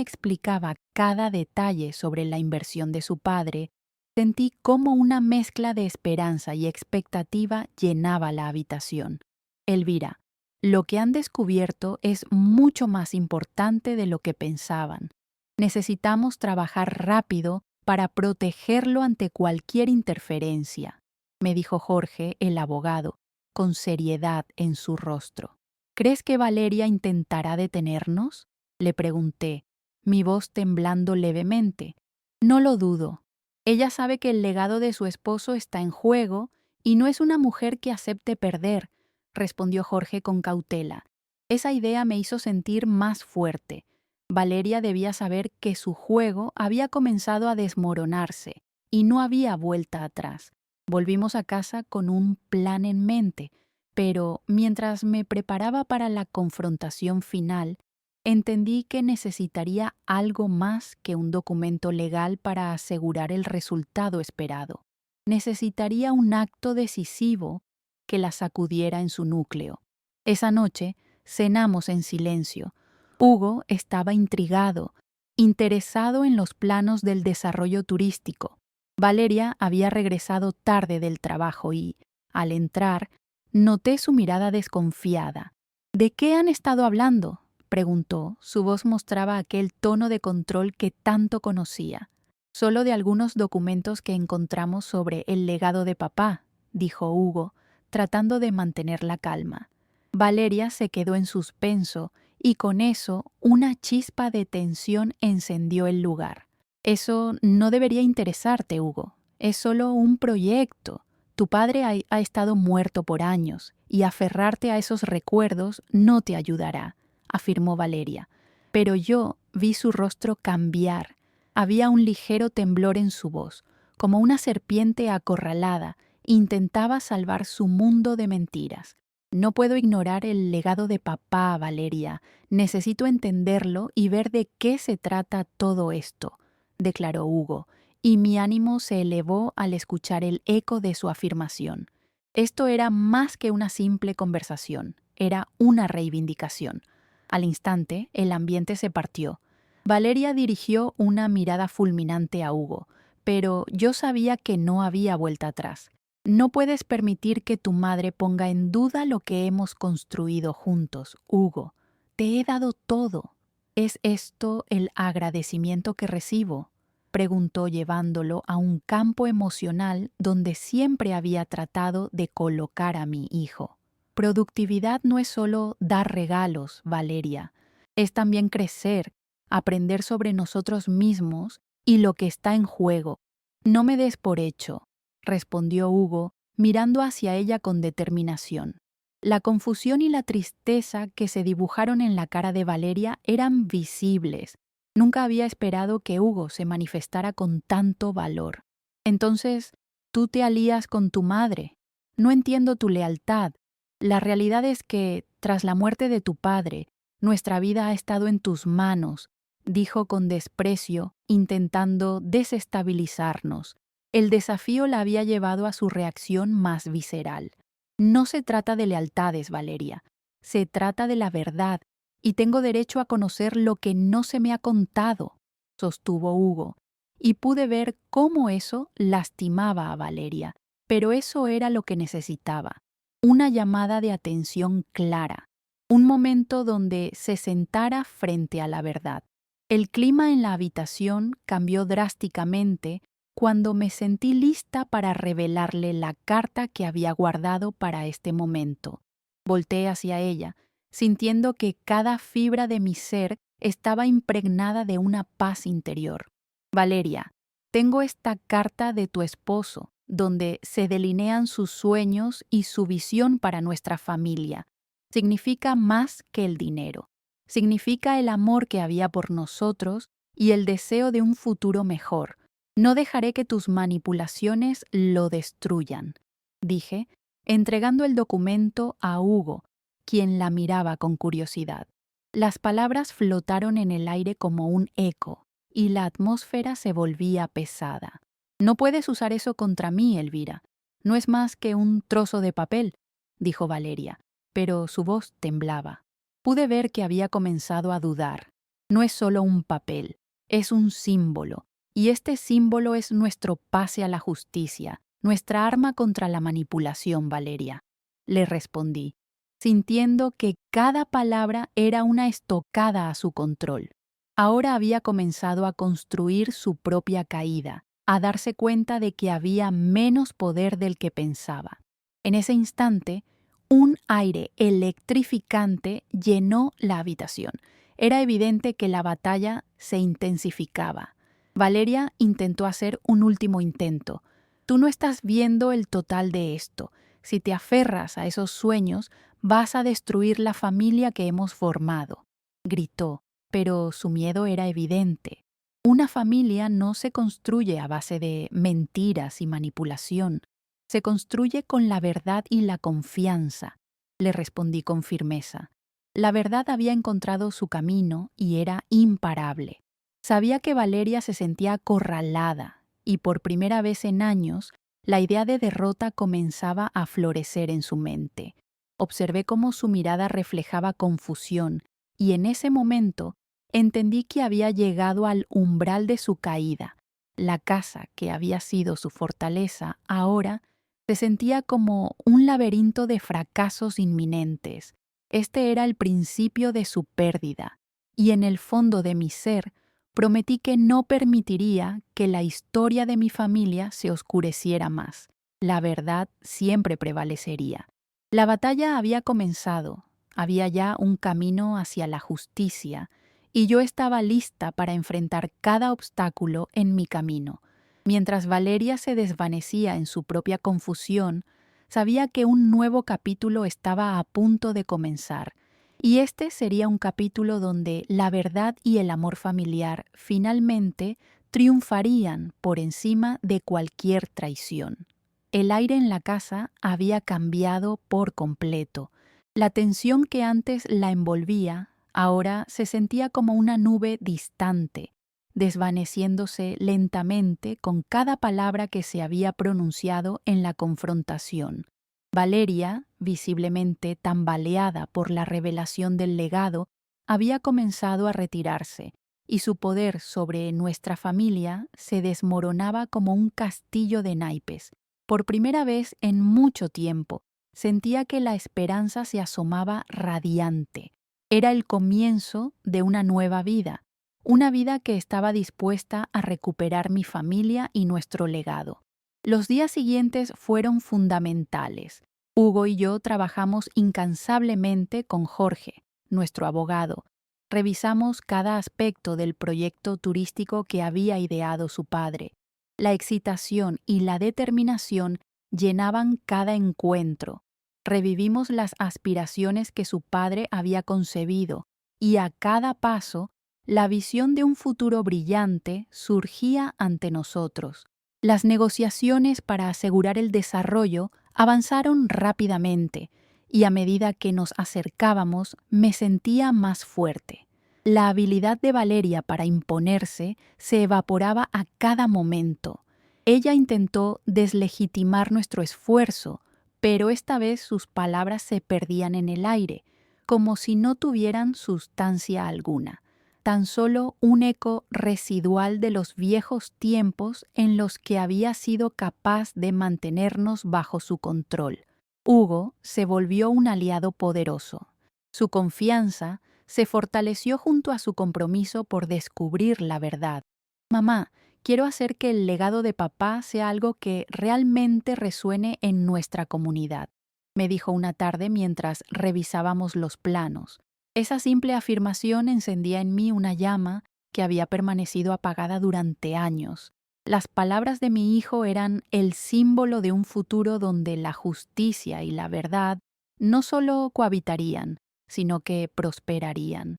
explicaba cada detalle sobre la inversión de su padre, sentí cómo una mezcla de esperanza y expectativa llenaba la habitación. Elvira, lo que han descubierto es mucho más importante de lo que pensaban. Necesitamos trabajar rápido para protegerlo ante cualquier interferencia, me dijo Jorge, el abogado, con seriedad en su rostro. ¿Crees que Valeria intentará detenernos?, le pregunté, mi voz temblando levemente. No lo dudo. Ella sabe que el legado de su esposo está en juego y no es una mujer que acepte perder, respondió Jorge con cautela. Esa idea me hizo sentir más fuerte. Valeria debía saber que su juego había comenzado a desmoronarse y no había vuelta atrás. Volvimos a casa con un plan en mente, pero mientras me preparaba para la confrontación final, entendí que necesitaría algo más que un documento legal para asegurar el resultado esperado. Necesitaría un acto decisivo que la sacudiera en su núcleo. Esa noche cenamos en silencio. Hugo estaba intrigado, interesado en los planos del desarrollo turístico. Valeria había regresado tarde del trabajo y, al entrar, noté su mirada desconfiada. ¿De qué han estado hablando?, preguntó. Su voz mostraba aquel tono de control que tanto conocía. Solo de algunos documentos que encontramos sobre el legado de papá, dijo Hugo, tratando de mantener la calma. Valeria se quedó en suspenso y con eso una chispa de tensión encendió el lugar. Eso no debería interesarte, Hugo. Es solo un proyecto. Tu padre ha estado muerto por años y aferrarte a esos recuerdos no te ayudará, afirmó Valeria. Pero yo vi su rostro cambiar. Había un ligero temblor en su voz, como una serpiente acorralada. Intentaba salvar su mundo de mentiras. No puedo ignorar el legado de papá, Valeria. Necesito entenderlo y ver de qué se trata todo esto, declaró Hugo, y mi ánimo se elevó al escuchar el eco de su afirmación. Esto era más que una simple conversación, era una reivindicación. Al instante, el ambiente se partió. Valeria dirigió una mirada fulminante a Hugo, pero yo sabía que no había vuelta atrás. No puedes permitir que tu madre ponga en duda lo que hemos construido juntos, Hugo. Te he dado todo. ¿Es esto el agradecimiento que recibo?, preguntó llevándolo a un campo emocional donde siempre había tratado de colocar a mi hijo. Productividad no es solo dar regalos, Valeria. Es también crecer, aprender sobre nosotros mismos y lo que está en juego. No me des por hecho, respondió Hugo, mirando hacia ella con determinación. La confusión y la tristeza que se dibujaron en la cara de Valeria eran visibles. Nunca había esperado que Hugo se manifestara con tanto valor. Entonces, tú te alías con tu madre. No entiendo tu lealtad. La realidad es que, tras la muerte de tu padre, nuestra vida ha estado en tus manos, dijo con desprecio, intentando desestabilizarnos. El desafío la había llevado a su reacción más visceral. No se trata de lealtades, Valeria. Se trata de la verdad, y tengo derecho a conocer lo que no se me ha contado, sostuvo Hugo, y pude ver cómo eso lastimaba a Valeria, pero eso era lo que necesitaba. Una llamada de atención clara, un momento donde se sentara frente a la verdad. El clima en la habitación cambió drásticamente cuando me sentí lista para revelarle la carta que había guardado para este momento. Volteé hacia ella, sintiendo que cada fibra de mi ser estaba impregnada de una paz interior. Valeria, tengo esta carta de tu esposo, donde se delinean sus sueños y su visión para nuestra familia. Significa más que el dinero. Significa el amor que había por nosotros y el deseo de un futuro mejor. No dejaré que tus manipulaciones lo destruyan, dije, entregando el documento a Hugo, quien la miraba con curiosidad. Las palabras flotaron en el aire como un eco, y la atmósfera se volvía pesada. No puedes usar eso contra mí, Elvira. No es más que un trozo de papel, dijo Valeria, pero su voz temblaba. Pude ver que había comenzado a dudar. No es solo un papel, es un símbolo, y este símbolo es nuestro pase a la justicia, nuestra arma contra la manipulación, Valeria. Le respondí, sintiendo que cada palabra era una estocada a su control. Ahora había comenzado a construir su propia caída, a darse cuenta de que había menos poder del que pensaba. En ese instante, un aire electrificante llenó la habitación. Era evidente que la batalla se intensificaba. Valeria intentó hacer un último intento. Tú no estás viendo el total de esto. Si te aferras a esos sueños, vas a destruir la familia que hemos formado, gritó, pero su miedo era evidente. Una familia no se construye a base de mentiras y manipulación. Se construye con la verdad y la confianza, le respondí con firmeza. La verdad había encontrado su camino y era imparable. Sabía que Valeria se sentía acorralada y por primera vez en años la idea de derrota comenzaba a florecer en su mente. Observé cómo su mirada reflejaba confusión y en ese momento entendí que había llegado al umbral de su caída. La casa que había sido su fortaleza ahora se sentía como un laberinto de fracasos inminentes. Este era el principio de su pérdida, y en el fondo de mi ser prometí que no permitiría que la historia de mi familia se oscureciera más. La verdad siempre prevalecería. La batalla había comenzado, había ya un camino hacia la justicia, y yo estaba lista para enfrentar cada obstáculo en mi camino. Mientras Valeria se desvanecía en su propia confusión, sabía que un nuevo capítulo estaba a punto de comenzar, y este sería un capítulo donde la verdad y el amor familiar finalmente triunfarían por encima de cualquier traición. El aire en la casa había cambiado por completo. La tensión que antes la envolvía ahora se sentía como una nube distante, desvaneciéndose lentamente con cada palabra que se había pronunciado en la confrontación. Valeria, visiblemente tambaleada por la revelación del legado, había comenzado a retirarse, y su poder sobre nuestra familia se desmoronaba como un castillo de naipes. Por primera vez en mucho tiempo, sentía que la esperanza se asomaba radiante. Era el comienzo de una nueva vida, una vida que estaba dispuesta a recuperar mi familia y nuestro legado. Los días siguientes fueron fundamentales. Hugo y yo trabajamos incansablemente con Jorge, nuestro abogado. Revisamos cada aspecto del proyecto turístico que había ideado su padre. La excitación y la determinación llenaban cada encuentro. Revivimos las aspiraciones que su padre había concebido y a cada paso la visión de un futuro brillante surgía ante nosotros. Las negociaciones para asegurar el desarrollo avanzaron rápidamente y a medida que nos acercábamos me sentía más fuerte. La habilidad de Valeria para imponerse se evaporaba a cada momento. Ella intentó deslegitimar nuestro esfuerzo, pero esta vez sus palabras se perdían en el aire, como si no tuvieran sustancia alguna, tan solo un eco residual de los viejos tiempos en los que había sido capaz de mantenernos bajo su control. Hugo se volvió un aliado poderoso. Su confianza se fortaleció junto a su compromiso por descubrir la verdad. Mamá, quiero hacer que el legado de papá sea algo que realmente resuene en nuestra comunidad, me dijo una tarde mientras revisábamos los planos. Esa simple afirmación encendía en mí una llama que había permanecido apagada durante años. Las palabras de mi hijo eran el símbolo de un futuro donde la justicia y la verdad no solo cohabitarían, sino que prosperarían.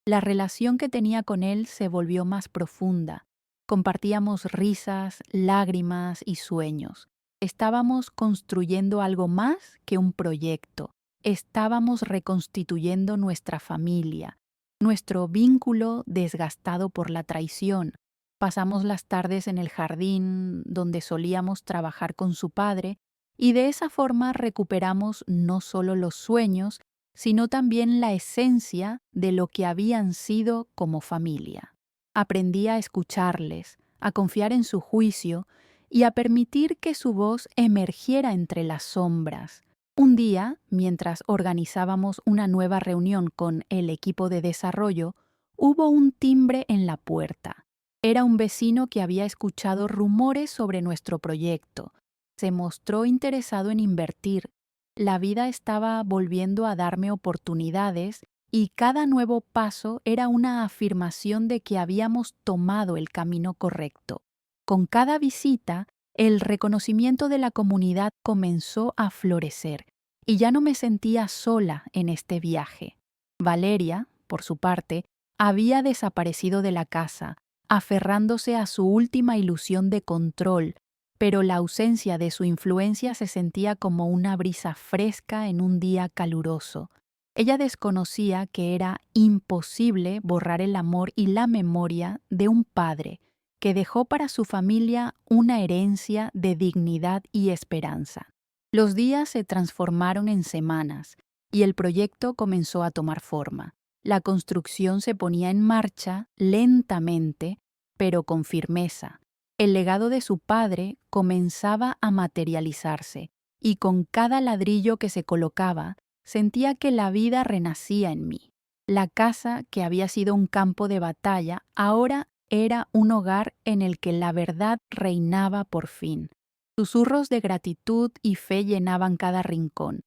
La relación que tenía con él se volvió más profunda. Compartíamos risas, lágrimas y sueños. Estábamos construyendo algo más que un proyecto. Estábamos reconstituyendo nuestra familia, nuestro vínculo desgastado por la traición. Pasamos las tardes en el jardín donde solíamos trabajar con su padre y de esa forma recuperamos no solo los sueños, sino también la esencia de lo que habían sido como familia. Aprendí a escucharles, a confiar en su juicio y a permitir que su voz emergiera entre las sombras. Un día, mientras organizábamos una nueva reunión con el equipo de desarrollo, hubo un timbre en la puerta. Era un vecino que había escuchado rumores sobre nuestro proyecto. Se mostró interesado en invertir. La vida estaba volviendo a darme oportunidades y cada nuevo paso era una afirmación de que habíamos tomado el camino correcto. Con cada visita, el reconocimiento de la comunidad comenzó a florecer y ya no me sentía sola en este viaje. Valeria, por su parte, había desaparecido de la casa, aferrándose a su última ilusión de control, pero la ausencia de su influencia se sentía como una brisa fresca en un día caluroso. Ella desconocía que era imposible borrar el amor y la memoria de un padre que dejó para su familia una herencia de dignidad y esperanza. Los días se transformaron en semanas y el proyecto comenzó a tomar forma. La construcción se ponía en marcha lentamente, pero con firmeza. El legado de su padre comenzaba a materializarse y con cada ladrillo que se colocaba, sentía que la vida renacía en mí. La casa, que había sido un campo de batalla, ahora era un hogar en el que la verdad reinaba por fin. Susurros de gratitud y fe llenaban cada rincón,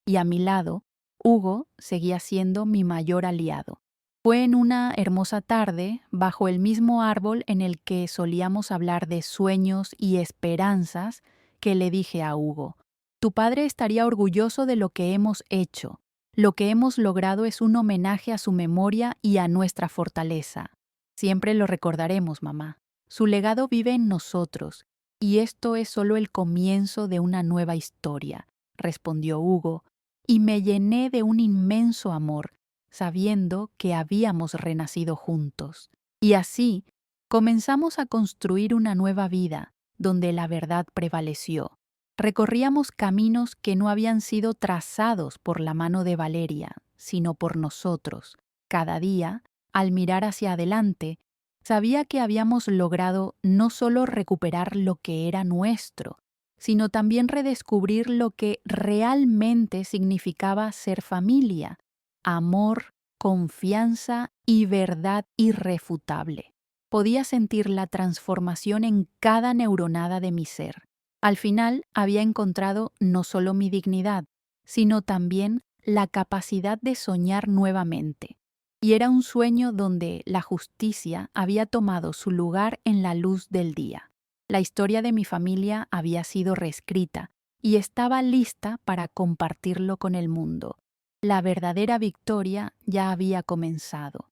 y a mi lado, Hugo seguía siendo mi mayor aliado. Fue en una hermosa tarde, bajo el mismo árbol en el que solíamos hablar de sueños y esperanzas, que le dije a Hugo: tu padre estaría orgulloso de lo que hemos hecho. Lo que hemos logrado es un homenaje a su memoria y a nuestra fortaleza. Siempre lo recordaremos, mamá. Su legado vive en nosotros, y esto es solo el comienzo de una nueva historia, respondió Hugo, y me llené de un inmenso amor, sabiendo que habíamos renacido juntos. Y así, comenzamos a construir una nueva vida, donde la verdad prevaleció. Recorríamos caminos que no habían sido trazados por la mano de Valeria, sino por nosotros. Cada día, al mirar hacia adelante, sabía que habíamos logrado no solo recuperar lo que era nuestro, sino también redescubrir lo que realmente significaba ser familia: amor, confianza y verdad irrefutable. Podía sentir la transformación en cada neuronada de mi ser. Al final había encontrado no solo mi dignidad, sino también la capacidad de soñar nuevamente. Y era un sueño donde la justicia había tomado su lugar en la luz del día. La historia de mi familia había sido reescrita y estaba lista para compartirlo con el mundo. La verdadera victoria ya había comenzado.